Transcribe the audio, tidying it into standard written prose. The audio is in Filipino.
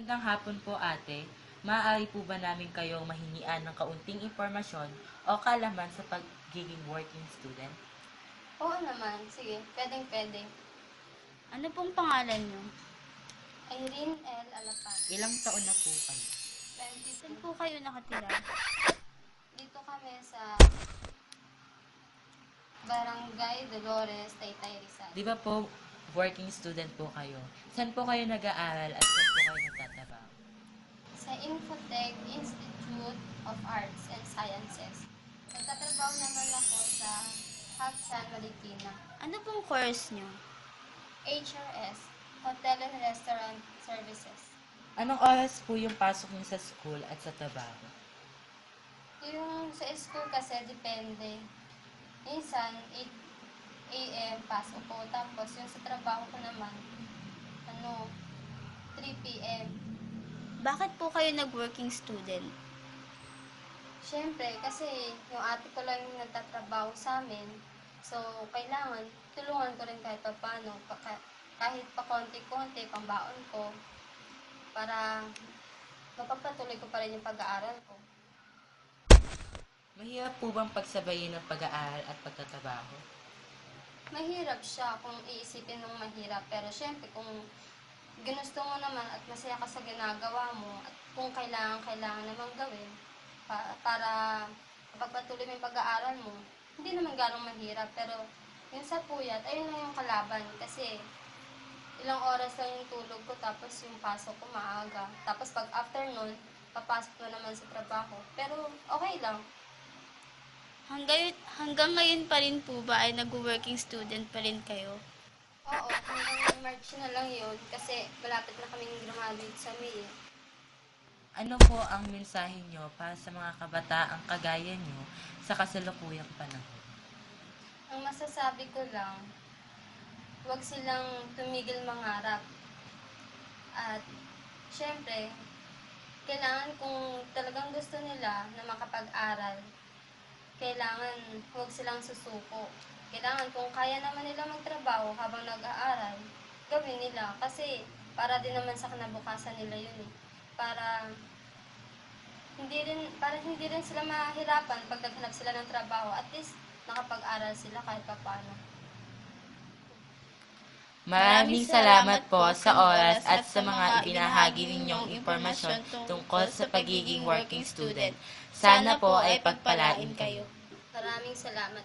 Magandang hapon po ate. Maaari po ba namin kayong mahingian ng kaunting impormasyon o kaalaman sa pagiging working student? Oo naman, sige, pwedeng-pwede. Ano pong pangalan nyo? Irene L. Alapan, Ilang taon na po kayo? Saan 22. po kayo nakatira? Dito kami sa Barangay Dolores, Taytay, Rizal. Di ba po working student po kayo? Saan po kayo nag-aaral at saan po kayo nagtatrabaho? Sa Infotech Institute of Arts and Sciences. Nagtatrabaho naman ako sa Hapsan, Marikina. Ano pong course nyo? HRS, Hotel and Restaurant Services. Anong oras po yung pasok niyo sa school at sa trabaho? Yung sa school kasi depende. Minsan, 8 a.m. pasok ko. Tapos yung sa trabaho ko naman, 3 p.m. Bakit po kayo nag-working student? Siyempre, kasi yung ate ko lang yung nagtatrabaho sa amin. So, kailangan tulungan ko rin kahit pa paano. Kahit pa konti-konti, pambaon ko. Para mapagpatuloy ko pa rin yung pag-aaral ko. Mahirap po bang pagsabayin ng pag-aaral at pagtatrabaho? Mahirap siya kung iisipin ng mahirap. Pero siyempre, kung ginusto mo naman at masaya ka sa ginagawa mo at kung kailangan namang gawin para mapagpatuloy mo yung pag-aaral mo, hindi naman ganong mahirap. Pero yung sa puyat, ayun na yung kalaban. Kasi ilang oras lang yung tulog ko tapos yung pasok ko maaga. Tapos pag afternoon, papasok na naman sa trabaho. Pero okay lang. Hanggang ngayon pa rin po ba ay nag-working student pa rin kayo? Oo, hanggang March na lang yun kasi malapit na kaming graduate sa May. Ano po ang mensahe nyo para sa mga kabataang kagaya nyo sa kasalukuyang panahon? Ang masasabi ko lang, huwag silang tumigil mangarap. At syempre, kailangan kung talagang gusto nila na makapag-aral, kailangan huwag silang susuko. Kailangan kung kaya naman nila magtrabaho habang nag-aaral, gawin nila. Kasi para din naman sa kinabukasan nila yun eh. Para hindi rin sila mahirapan pag naghanap sila ng trabaho. At least nakapag-aral sila kahit paano. Maraming salamat po sa oras at sa mga ibinahagi ninyong impormasyon tungkol sa pagiging working student. Sana po ay pagpalain kayo. Maraming salamat.